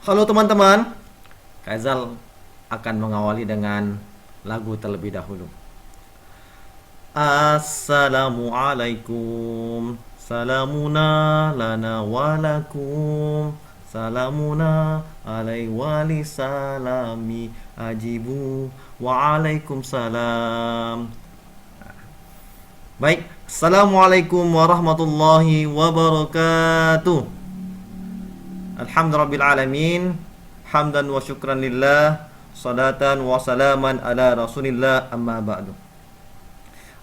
Halo teman-teman, Kaizal akan mengawali dengan lagu terlebih dahulu. Assalamualaikum, salamuna lana walakum, salamuna alai wali salami ajibu waalaikum salam. Baik, Assalamualaikum warahmatullahi wabarakatuh. Alhamdulillahirrabbilalamin. Hamdan wa syukran lillah. Salatan wa salaman ala rasulillah, amma ba'du.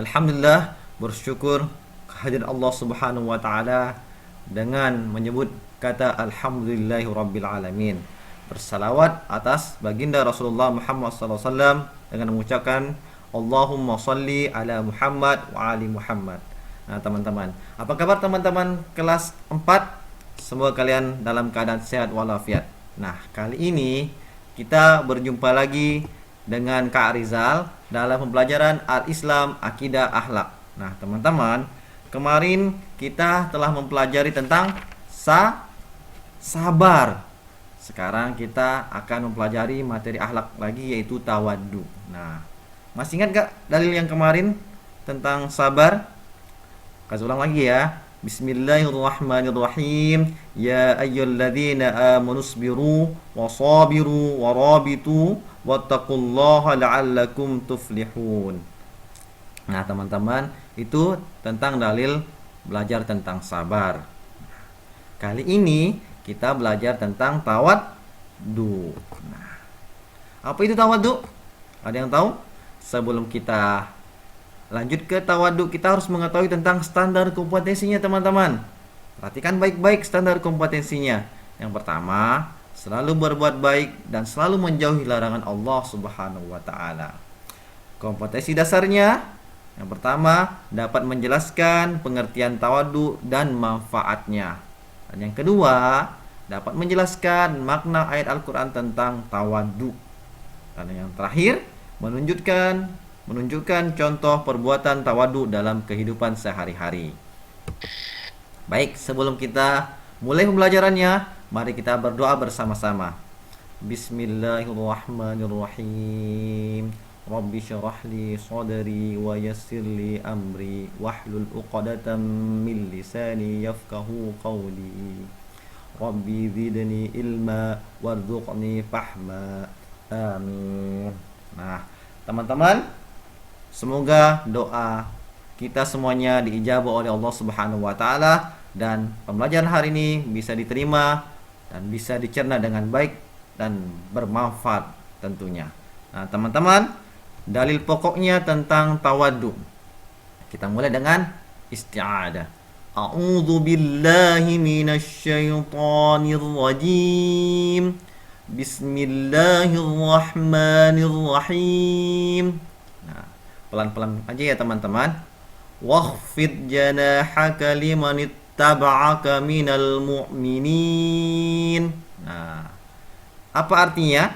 Alhamdulillah, bersyukur kehadiran Allah subhanahu wa ta'ala dengan menyebut kata Alhamdulillahirrabbilalamin. Bersalawat atas baginda Rasulullah Muhammad SAW dengan mengucapkan Allahumma salli ala Muhammad wa ali Muhammad. Nah teman-teman, apa kabar teman-teman kelas 4? Semoga kalian dalam keadaan sehat walafiat. Nah, kali ini kita berjumpa lagi dengan Kak Rizal dalam pembelajaran Al-Islam, Akidah, Akhlak. Nah, teman-teman, kemarin kita telah mempelajari tentang sabar. Sekarang kita akan mempelajari materi akhlak lagi, yaitu tawaddu. Nah, masih ingat gak dalil yang kemarin tentang sabar? Kasih ulang lagi ya. Bismillahirrahmanirrahim. Ya ayyuhalladzina amanu sabiru wasabiru warabitu wattaqullaha la'allakum tuflihun. Nah, teman-teman, itu tentang dalil belajar tentang sabar. Kali ini kita belajar tentang tawaddu. Nah, apa itu tawaddu? Ada yang tahu? Sebelum kita lanjut ke tawaddu, kita harus mengetahui tentang standar kompetensinya teman-teman. Perhatikan baik-baik standar kompetensinya. Yang pertama, selalu berbuat baik dan selalu menjauhi larangan Allah Subhanahu wa taala. Kompetensi dasarnya, yang pertama, dapat menjelaskan pengertian tawaddu dan manfaatnya. Dan yang kedua, dapat menjelaskan makna ayat Al-Qur'an tentang tawaddu. Dan yang terakhir, menunjukkan contoh perbuatan tawaddu dalam kehidupan sehari-hari. Baik, sebelum kita mulai pembelajarannya, mari kita berdoa bersama-sama. Bismillahirrahmanirrahim. Rabbi syrah li sadri wa yassir li amri wahlul 'uqdatam min lisani yafqahu qawli. Rabbi zidni ilma warzuqni fahma. Amin. Nah, teman-teman, semoga doa kita semuanya diijabah oleh Allah Subhanahu wa taala dan pembelajaran hari ini bisa diterima dan bisa dicerna dengan baik dan bermanfaat tentunya. Nah, teman-teman, dalil pokoknya tentang tawaddu. Kita mulai dengan isti'adah. A'udzu billahi minasy syaithanir rajim. Bismillahirrahmanirrahim. Nah, pelan-pelan aja ya teman-teman. Wakhfid janahaka liman ittaba'aka minal mu'minin. Nah, apa artinya?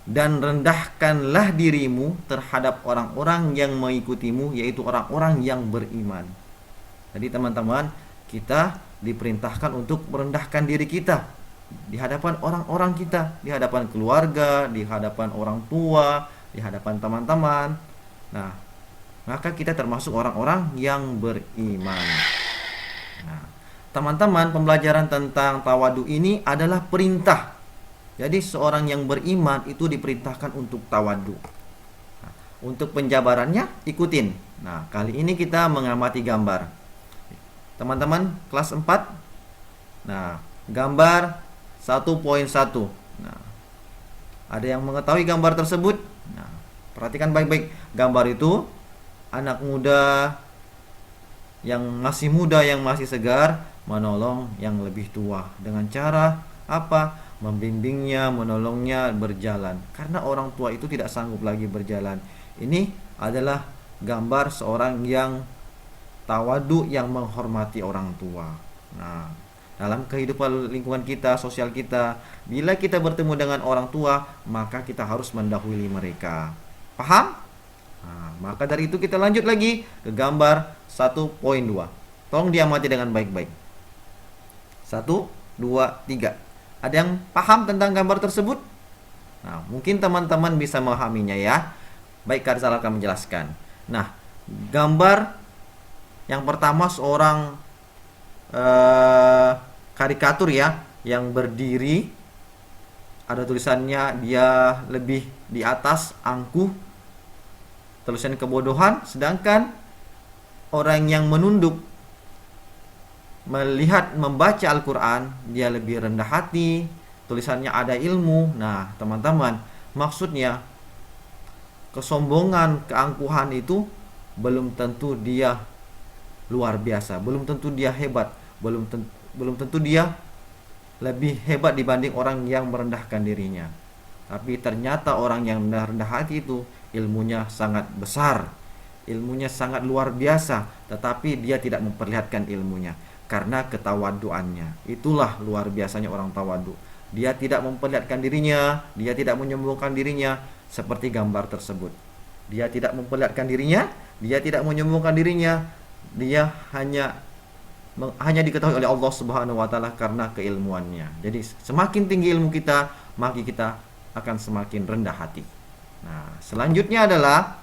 Dan rendahkanlah dirimu terhadap orang-orang yang mengikutimu, yaitu orang-orang yang beriman. Jadi teman-teman, kita diperintahkan untuk merendahkan diri kita di hadapan orang-orang kita, di hadapan keluarga, di hadapan orang tua, di hadapan teman-teman. Nah, maka kita termasuk orang-orang yang beriman. Nah, teman-teman, pembelajaran tentang tawaddu ini adalah perintah. Jadi seorang yang beriman itu diperintahkan untuk tawaddu. Nah, untuk penjabarannya ikutin. Nah, kali ini kita mengamati gambar. Teman-teman kelas 4. Nah, gambar 1.1. Nah, ada yang mengetahui gambar tersebut? Nah, perhatikan baik-baik. Gambar itu anak muda yang masih muda, yang masih segar, menolong yang lebih tua dengan cara apa? Membimbingnya, menolongnya berjalan. Karena orang tua itu tidak sanggup lagi berjalan. Ini adalah gambar seorang yang tawaddu, yang menghormati orang tua. Nah, dalam kehidupan lingkungan kita, sosial kita, bila kita bertemu dengan orang tua, maka kita harus mendahului mereka. Paham? Nah, maka dari itu kita lanjut lagi ke gambar 1.2. Tolong diamati dengan baik-baik. 1, 2, 3. Ada yang paham tentang gambar tersebut? Nah, mungkin teman-teman bisa memahaminya ya. Baik, Kak Rizal akan menjelaskan. Nah, gambar yang pertama seorang karikatur ya, yang berdiri, ada tulisannya dia lebih di atas, angkuh, tulisan kebodohan, sedangkan orang yang menunduk melihat membaca Al-Quran, dia lebih rendah hati, tulisannya ada ilmu. Nah, teman-teman, maksudnya kesombongan, keangkuhan itu belum tentu dia luar biasa, belum tentu dia hebat, belum tentu dia lebih hebat dibanding orang yang merendahkan dirinya. Tapi ternyata orang yang rendah hati itu ilmunya sangat besar, ilmunya sangat luar biasa, tetapi dia tidak memperlihatkan ilmunya karena ketawaduannya. Itulah luar biasanya orang tawadu. Dia tidak memperlihatkan dirinya, dia tidak menyombongkan dirinya seperti gambar tersebut. Dia tidak memperlihatkan dirinya, dia tidak menyombongkan dirinya. Dia hanya diketahui oleh Allah Subhanahu wa taala karena keilmuannya. Jadi semakin tinggi ilmu kita, maka kita akan semakin rendah hati. Nah, selanjutnya adalah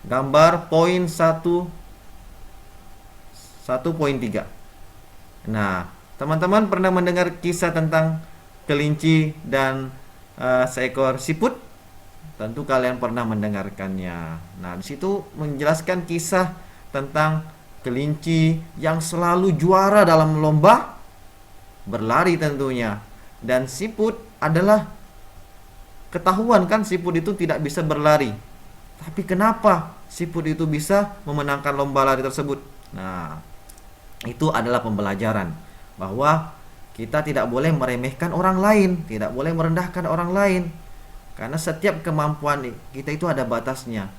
gambar poin 1.3. Nah, teman-teman pernah mendengar kisah tentang kelinci dan seekor siput? Tentu kalian pernah mendengarkannya. Nah, di situ menjelaskan kisah tentang kelinci yang selalu juara dalam lomba berlari tentunya. Dan siput adalah, ketahuan kan siput itu tidak bisa berlari. Tapi kenapa siput itu bisa memenangkan lomba lari tersebut? Nah, itu adalah pembelajaran bahwa kita tidak boleh meremehkan orang lain, tidak boleh merendahkan orang lain. Karena setiap kemampuan kita itu ada batasnya.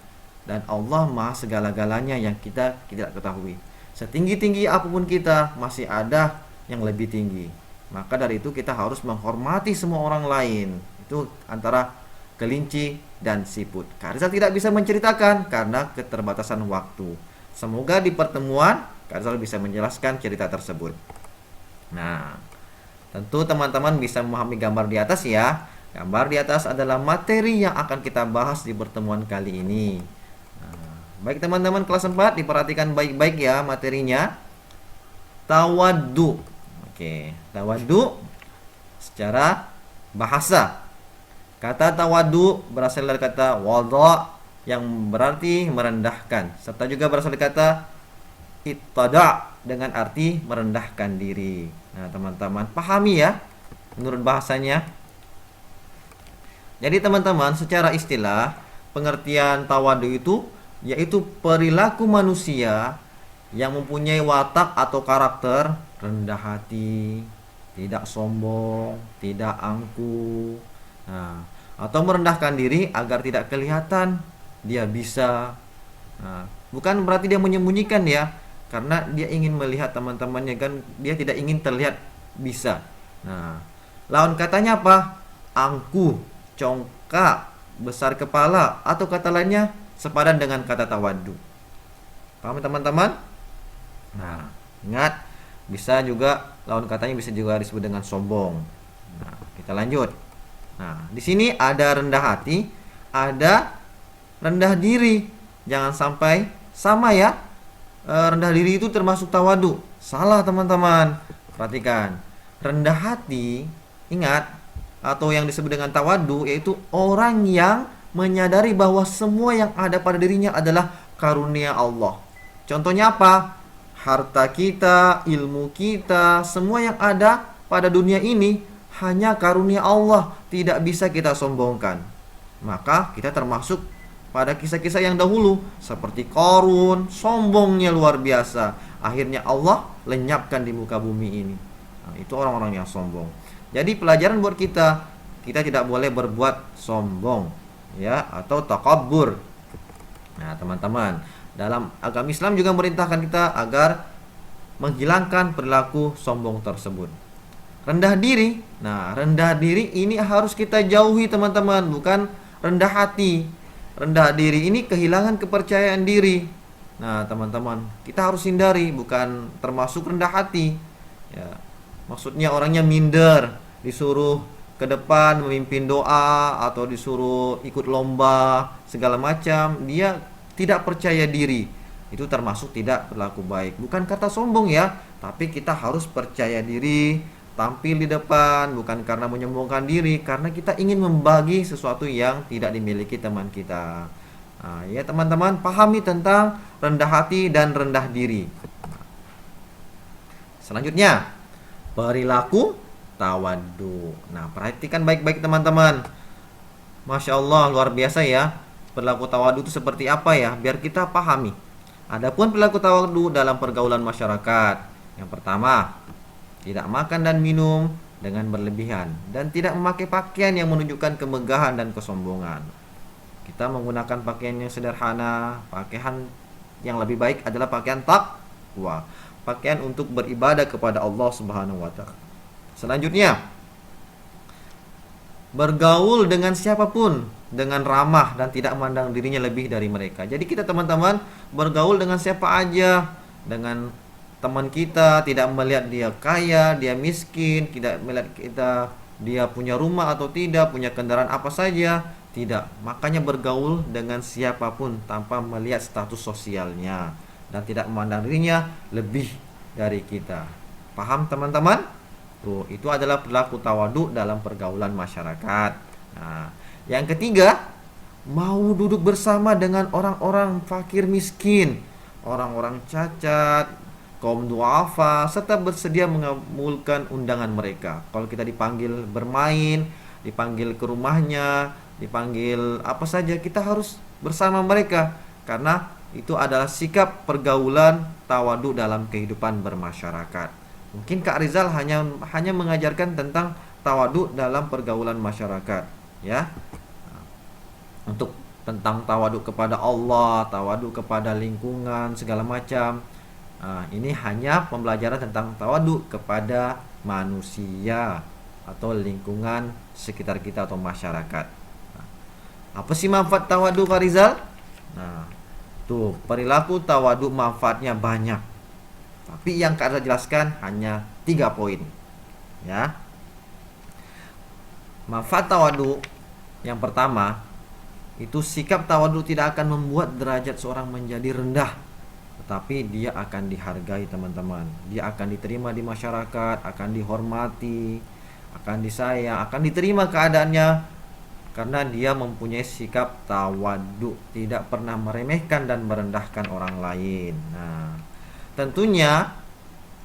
Dan Allah Maha segala-galanya yang kita tidak ketahui. Setinggi-tinggi apapun kita, masih ada yang lebih tinggi. Maka dari itu kita harus menghormati semua orang lain. Itu antara kelinci dan siput. Kak Rizal tidak bisa menceritakan karena keterbatasan waktu. Semoga di pertemuan Kak Rizal bisa menjelaskan cerita tersebut. Nah, tentu teman-teman bisa memahami gambar di atas ya. Gambar di atas adalah materi yang akan kita bahas di pertemuan kali ini. Nah, baik teman-teman kelas 4, diperhatikan baik-baik ya materinya. Tawaddu. Oke, tawaddu secara bahasa. Kata tawaddu berasal dari kata wadha yang berarti merendahkan, serta juga berasal dari kata ittada dengan arti merendahkan diri. Nah, teman-teman pahami ya menurut bahasanya. Jadi teman-teman, secara istilah pengertian tawadu itu yaitu perilaku manusia yang mempunyai watak atau karakter rendah hati, tidak sombong, tidak angkuh. Nah, atau merendahkan diri agar tidak kelihatan dia bisa. Nah, bukan berarti dia menyembunyikan ya, karena dia ingin melihat teman-temannya kan, dia tidak ingin terlihat bisa. Nah, lawan katanya apa? Angkuh, congkak, besar kepala, atau kata lainnya sepadan dengan kata tawaddu. Paham teman-teman? Nah, ingat, bisa juga lawan katanya bisa juga disebut dengan sombong. Nah, kita lanjut. Nah, di sini ada rendah hati, ada rendah diri. Jangan sampai sama ya. Rendah diri itu termasuk tawadu. Salah teman-teman. Perhatikan. Rendah hati, ingat, atau yang disebut dengan tawadu, yaitu orang yang menyadari bahwa semua yang ada pada dirinya adalah karunia Allah. Contohnya apa? Harta kita, ilmu kita, semua yang ada pada dunia ini hanya karunia Allah, tidak bisa kita sombongkan. Maka kita termasuk pada kisah-kisah yang dahulu, seperti Qarun, sombongnya luar biasa. Akhirnya Allah lenyapkan di muka bumi ini. Nah, itu orang-orang yang sombong. Jadi pelajaran buat kita tidak boleh berbuat sombong ya, atau takabbur. Nah, teman-teman, dalam agama Islam juga merintahkan kita agar menghilangkan perilaku sombong tersebut. Rendah diri. Nah, rendah diri ini harus kita jauhi teman-teman, bukan rendah hati. Rendah diri ini kehilangan kepercayaan diri. Nah, teman-teman, kita harus hindari, bukan termasuk rendah hati. Ya, maksudnya orangnya minder, disuruh ke depan memimpin doa atau disuruh ikut lomba segala macam, dia tidak percaya diri, itu termasuk tidak berlaku baik. Bukan kata sombong ya, tapi kita harus percaya diri, tampil di depan bukan karena menyombongkan diri, karena kita ingin membagi sesuatu yang tidak dimiliki teman kita. Nah, ya teman-teman, pahami tentang rendah hati dan rendah diri. Selanjutnya, perilaku tawadu. Nah, perhatikan baik-baik teman-teman. Masya Allah, luar biasa ya. Perilaku tawadu itu seperti apa ya? Biar kita pahami. Adapun perilaku tawadu dalam pergaulan masyarakat. Yang pertama, tidak makan dan minum dengan berlebihan, dan tidak memakai pakaian yang menunjukkan kemegahan dan kesombongan. Kita menggunakan pakaian yang sederhana. Pakaian yang lebih baik adalah pakaian takwa, pakaian untuk beribadah kepada Allah Subhanahu wa taala. Selanjutnya, bergaul dengan siapapun dengan ramah dan tidak memandang dirinya lebih dari mereka. Jadi kita teman-teman bergaul dengan siapa aja, dengan teman kita, tidak melihat dia kaya, dia miskin, tidak melihat kita dia punya rumah atau tidak, punya kendaraan apa saja, tidak. Makanya bergaul dengan siapapun tanpa melihat status sosialnya dan tidak memandang dirinya lebih dari kita. Paham teman-teman? Tuh, itu adalah perilaku tawadu dalam pergaulan masyarakat. Nah, yang ketiga, mau duduk bersama dengan orang-orang fakir miskin, orang-orang cacat, kaum duafa, serta bersedia mengabulkan undangan mereka. Kalau kita dipanggil bermain, dipanggil ke rumahnya, dipanggil apa saja, kita harus bersama mereka, karena itu adalah sikap pergaulan tawadu dalam kehidupan bermasyarakat. Mungkin Kak Rizal hanya mengajarkan tentang tawadu dalam pergaulan masyarakat, ya. Untuk tentang tawadu kepada Allah, tawadu kepada lingkungan segala macam. Ini hanya pembelajaran tentang tawadu kepada manusia atau lingkungan sekitar kita atau masyarakat. Apa sih manfaat tawadu Kak Rizal? Nah, tuh, perilaku tawadu manfaatnya banyak. Tapi yang Kak Rizal jelaskan hanya 3 poin. Ya. Manfaat tawadu yang pertama, itu sikap tawadu tidak akan membuat derajat seorang menjadi rendah, tetapi dia akan dihargai teman-teman. Dia akan diterima di masyarakat, akan dihormati, akan disayang, akan diterima keadaannya, karena dia mempunyai sikap tawadu, tidak pernah meremehkan dan merendahkan orang lain. Nah, tentunya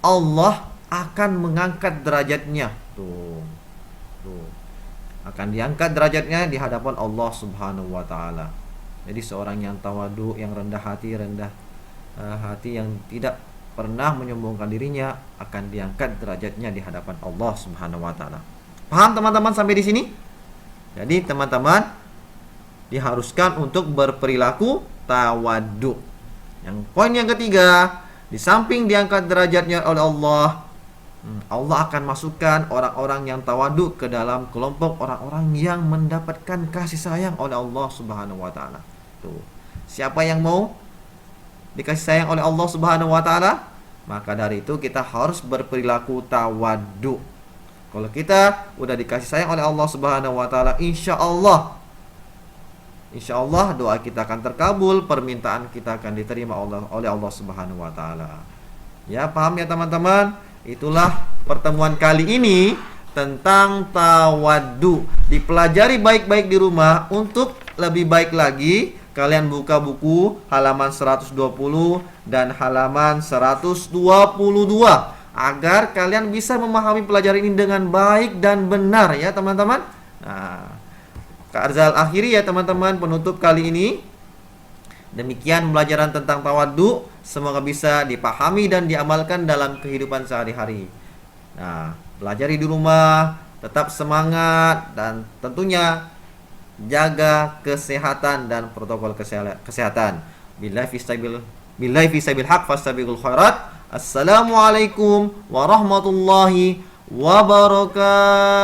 Allah akan mengangkat derajatnya. Tuh. Akan diangkat derajatnya di hadapan Allah Subhanahu wa taala. Jadi seorang yang tawadu, yang rendah hati yang tidak pernah menyombongkan dirinya, akan diangkat derajatnya di hadapan Allah Subhanahu wa taala. Paham teman-teman sampai di sini? Jadi teman-teman diharuskan untuk berperilaku tawadu. Yang poin yang ketiga, di samping diangkat derajatnya oleh Allah, Allah akan masukkan orang-orang yang tawadu ke dalam kelompok orang-orang yang mendapatkan kasih sayang oleh Allah Subhanahu wa taala. Tuh. Siapa yang mau dikasih sayang oleh Allah Subhanahu wa taala? Maka dari itu kita harus berperilaku tawadu. Kalau kita udah dikasih sayang oleh Allah Subhanahu wa taala, insya Allah doa kita akan terkabul, permintaan kita akan diterima oleh Allah Subhanahu wa taala. Ya, paham ya teman-teman? Itulah pertemuan kali ini tentang tawadu. Dipelajari baik-baik di rumah. Untuk lebih baik lagi, kalian buka buku halaman 120 dan halaman 122 agar kalian bisa memahami pelajaran ini dengan baik dan benar ya teman-teman. Nah, Kak Rizal akhiri ya teman-teman penutup kali ini. Demikian pembelajaran tentang tawadu, semoga bisa dipahami dan diamalkan dalam kehidupan sehari-hari. Nah, pelajari di rumah, tetap semangat, dan tentunya jaga kesehatan dan protokol kesehatan. Billahi fisabil haq fastabiqul khairat. Assalamualaikum warahmatullahi wabarakatuh.